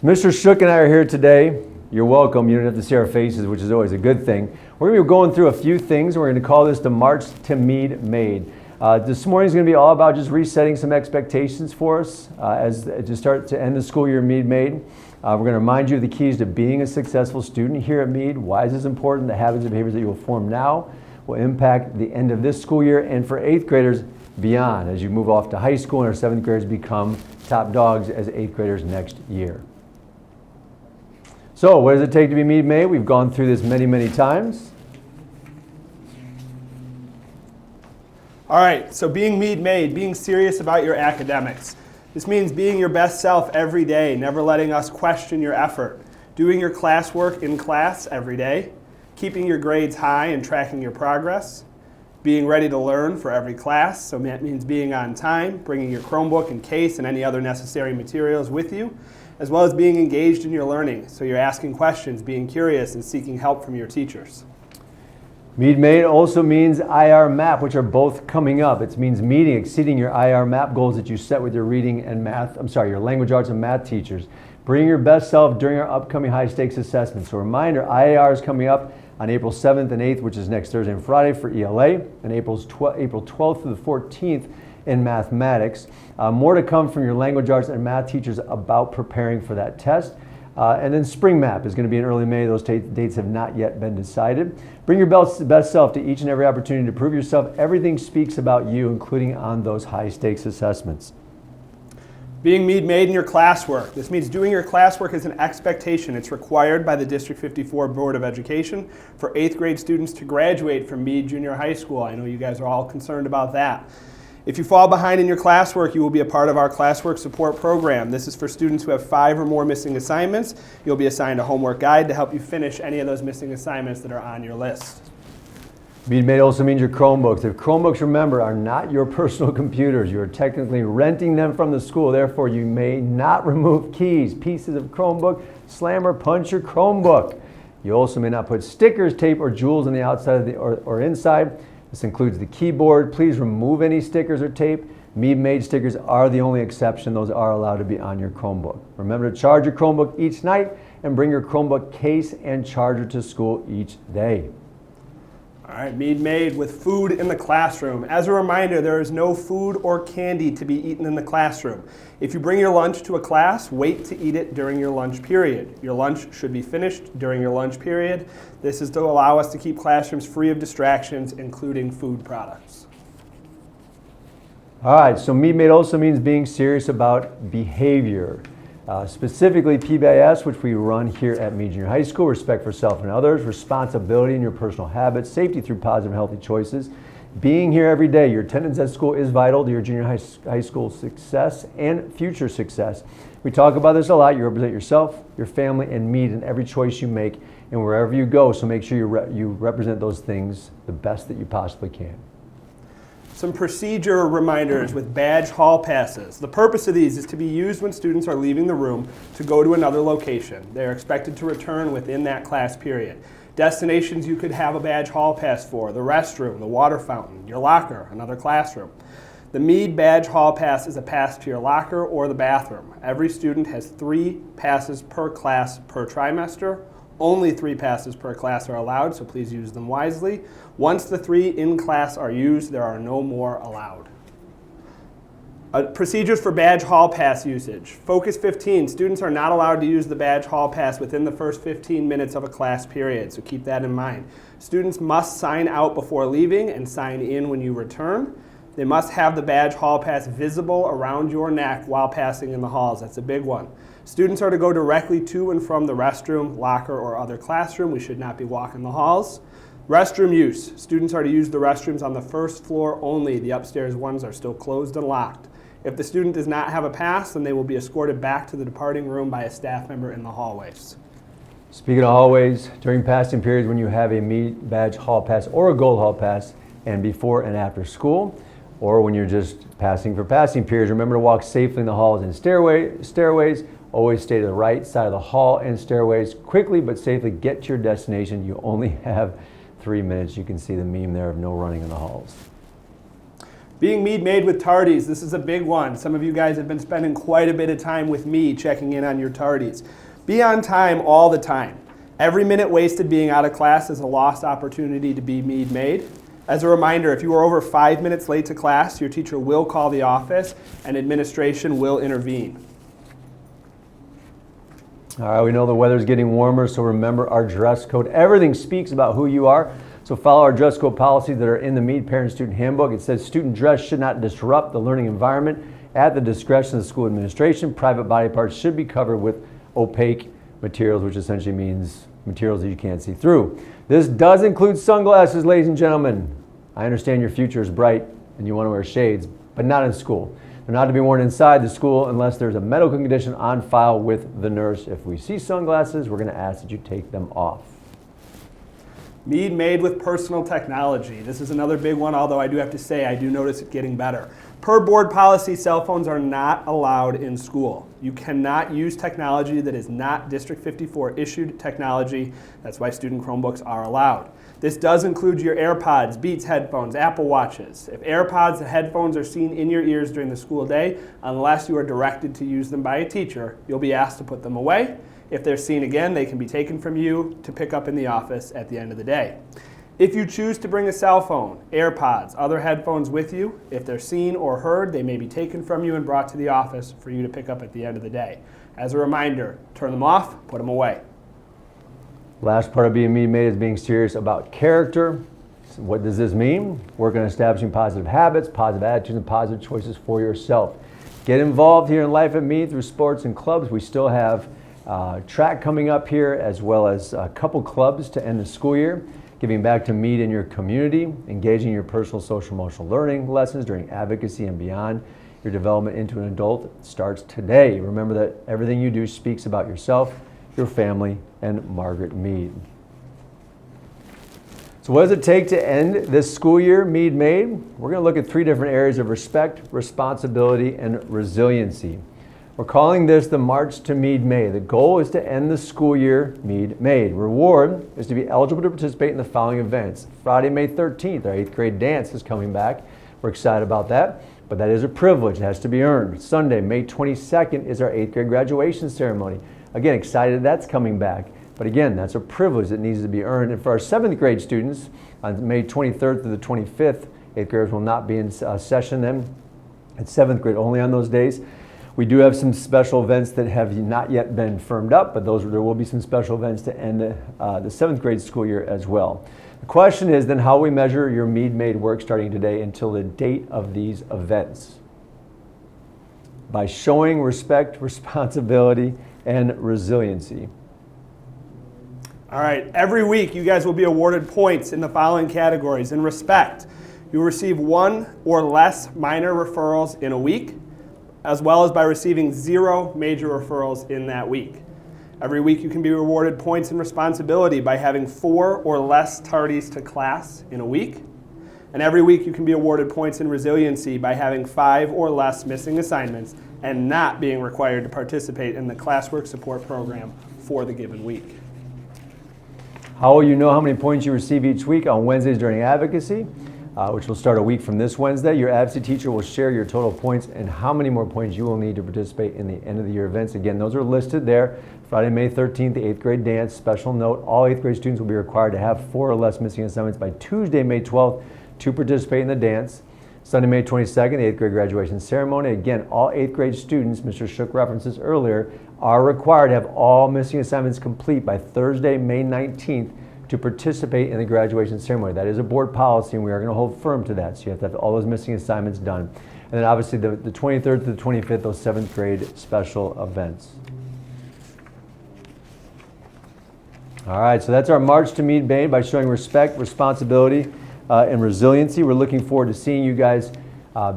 Mr. Shook and I are here today. You're welcome. You don't have to see our faces, which is always a good thing. We're going to be going through a few things. We're going to call this the March to Mead Made. This morning is going to be all about just resetting some expectations for us as to start to end the school year Mead Made. We're going to remind you of the keys to being a successful student here at Mead. Why is this important? The habits and behaviors that you will form now will impact the end of this school year, and for 8th graders beyond as you move off to high school and our 7th graders become top dogs as 8th graders next year. So, what does it take to be Mead Made? We've gone through this many times. All right, so being Mead Made, being serious about your academics. This means being your best self every day, never letting us question your effort, doing your classwork in class every day, keeping your grades high and tracking your progress, being ready to learn for every class, so that means being on time, bringing your Chromebook and case and any other necessary materials with you, as well as being engaged in your learning, so you're asking questions, being curious, and seeking help from your teachers. Mead Made also means IR MAP, which are both coming up. It means meeting, exceeding your IR MAP goals that you set with your reading and math, your language arts and math teachers. Bring your best self during our upcoming high stakes assessments. So reminder, IAR is coming up on April 7th and 8th, which is next Thursday and Friday for ELA, and April 12th through the 14th in mathematics. More to come from your language arts and math teachers about preparing for that test. And then Spring MAP is going to be in early May. Those dates have not yet been decided. Bring your best self to each and every opportunity to prove yourself. Everything speaks about you, including on those high stakes assessments. Being Mead Made in your classwork. This means doing your classwork is an expectation. It's required by the District 54 Board of Education for 8th grade students to graduate from Mead Junior High School. I know you guys are all concerned about that. If you fall behind in your classwork, you will be a part of our classwork support program. This is for students who have 5 or more missing assignments. You'll be assigned a homework guide to help you finish any of those missing assignments that are on your list. Mead Made also means your Chromebooks. If Chromebooks, remember, are not your personal computers, you are technically renting them from the school. Therefore, you may not remove keys, pieces of Chromebook, slam or punch your Chromebook. You also may not put stickers, tape, or jewels on the outside of or inside. This includes the keyboard. Please remove any stickers or tape. Mead Made stickers are the only exception. Those are allowed to be on your Chromebook. Remember to charge your Chromebook each night and bring your Chromebook case and charger to school each day. All right, Mead Made with food in the classroom. As a reminder, there is no food or candy to be eaten in the classroom. If you bring your lunch to a class, wait to eat it during your lunch period. Your lunch should be finished during your lunch period. This is to allow us to keep classrooms free of distractions, including food products. All right, so Mead Made also means being serious about behavior. Specifically PBIS, which we run here at Mead Junior High School, respect for self and others, responsibility in your personal habits, safety through positive and healthy choices, being here every day. Your attendance at school is vital to your junior high school success and future success. We talk about this a lot. You represent yourself, your family, and Mead in every choice you make and wherever you go, so make sure you represent those things the best that you possibly can. Some procedure reminders with badge hall passes. The purpose of these is to be used when students are leaving the room to go to another location. They are expected to return within that class period. Destinations you could have a badge hall pass for: the restroom, the water fountain, your locker, another classroom. The Mead Badge Hall Pass is a pass to your locker or the bathroom. Every student has 3 passes per class per trimester. Only 3 passes per class are allowed, so please use them wisely. Once the 3 in class are used, there are no more allowed. Procedures for badge hall pass usage. Focus 15. Students are not allowed to use the badge hall pass within the first 15 minutes of a class period, so keep that in mind. Students must sign out before leaving and sign in when you return. They must have the badge hall pass visible around your neck while passing in the halls. That's a big one. Students are to go directly to and from the restroom, locker, or other classroom. We should not be walking the halls. Restroom use. Students are to use the restrooms on the first floor only. The upstairs ones are still closed and locked. If the student does not have a pass, then they will be escorted back to the departing room by a staff member in the hallways. Speaking of hallways, during passing periods when you have a Mead Badge Hall Pass or a Gold Hall Pass, and before and after school, or when you're just passing for passing periods, remember to walk safely in the halls and stairways. Always stay to the right side of the hall and stairways. Quickly but safely get to your destination. You only have 3 minutes. You can see the meme there of no running in the halls. Being Mead Made with tardies, this is a big one. Some of you guys have been spending quite a bit of time with me checking in on your tardies. Be on time all the time. Every minute wasted being out of class is a lost opportunity to be Mead Made. As a reminder, if you are over 5 minutes late to class, your teacher will call the office and administration will intervene. All right, we know the weather's getting warmer, so remember our dress code. Everything speaks about who you are, so follow our dress code policies that are in the Mead Parent Student Handbook. It says student dress should not disrupt the learning environment. At the discretion of the school administration, private body parts should be covered with opaque materials, which essentially means materials that you can't see through. This does include sunglasses, ladies and gentlemen. I understand your future is bright and you want to wear shades, but not in school. They're not to be worn inside the school unless there's a medical condition on file with the nurse. If we see sunglasses, we're going to ask that you take them off. Mead Made with personal technology. This is another big one, although I do have to say I do notice it getting better. Per board policy, cell phones are not allowed in school. You cannot use technology that is not District 54 issued technology. That's why student Chromebooks are allowed. This does include your AirPods, Beats headphones, Apple Watches. If AirPods and headphones are seen in your ears during the school day, unless you are directed to use them by a teacher, you'll be asked to put them away. If they're seen again, they can be taken from you to pick up in the office at the end of the day. If you choose to bring a cell phone, AirPods, other headphones with you, if they're seen or heard, they may be taken from you and brought to the office for you to pick up at the end of the day. As a reminder, turn them off, put them away. Last part of being Mead Made is being serious about character. So what does this mean? Work on establishing positive habits, positive attitudes, and positive choices for yourself. Get involved here in life at Mead through sports and clubs. We still have track coming up here, as well as a couple clubs to end the school year. Giving back to Mead in your community, engaging in your personal, social, emotional learning lessons during advocacy and beyond. Your development into an adult starts today. Remember that everything you do speaks about yourself, your family, and Margaret Mead. So what does it take to end this school year, Mead Made? We're going to look at 3 different areas of respect, responsibility, and resiliency. We're calling this the March to Mead Made. The goal is to end the school year Mead Made. Reward is to be eligible to participate in the following events. Friday, May 13th, our 8th grade dance is coming back. We're excited about that, but that is a privilege. It has to be earned. Sunday, May 22nd is our 8th grade graduation ceremony. Again, excited that's coming back. But again, that's a privilege that needs to be earned. And for our 7th grade students, on May 23rd through the 25th, 8th graders will not be in session then. It's 7th grade only on those days. We do have some special events that have not yet been firmed up, but there will be some special events to end the 7th grade school year as well. The question is then how we measure your Mead Made work starting today until the date of these events. By showing respect, responsibility, and resiliency. All right, every week you guys will be awarded points in the following categories. In respect, you will receive 1 or less minor referrals in a week, as well as by receiving 0 major referrals in that week. Every week you can be rewarded points in responsibility by having 4 or less tardies to class in a week. And every week you can be awarded points in resiliency by having 5 or less missing assignments and not being required to participate in the classwork support program for the given week. How will you know how many points you receive each week? On Wednesdays during advocacy, which will start a week from this Wednesday, your advocacy teacher will share your total points and how many more points you will need to participate in the end of the year events. Again, those are listed there. Friday, May 13th, the 8th grade dance. Special note, all 8th grade students will be required to have 4 or less missing assignments by Tuesday, May 12th to participate in the dance. Sunday, May 22nd, the 8th grade graduation ceremony. Again, all 8th grade students, Mr. Shook references earlier, are required to have all missing assignments complete by Thursday, May 19th to participate in the graduation ceremony. That is a board policy and we are going to hold firm to that. So you have to have all those missing assignments done. And then obviously the 23rd to the 25th, those 7th grade special events. All right, so that's our March to Mead Made by showing respect, responsibility, and resiliency. We're looking forward to seeing you guys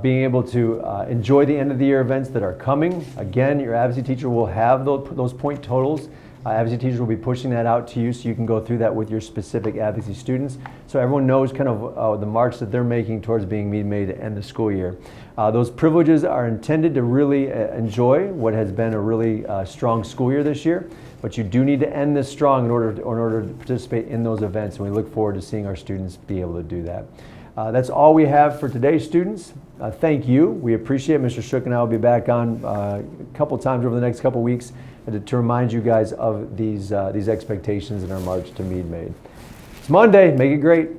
being able to enjoy the end of the year events that are coming. Again, your advocacy teacher will have those point totals. Advocacy teachers will be pushing that out to you so you can go through that with your specific advocacy students. So everyone knows kind of the march that they're making towards being Mead Made to end the school year. Those privileges are intended to really enjoy what has been a really strong school year this year. But you do need to end this strong in order to participate in those events, and we look forward to seeing our students be able to do that. That's all we have for today, students. Thank you. We appreciate it. Mr. Shook and I will be back on a couple times over the next couple weeks to remind you guys of these expectations in our march to Mead Made. It's Monday. Make it great.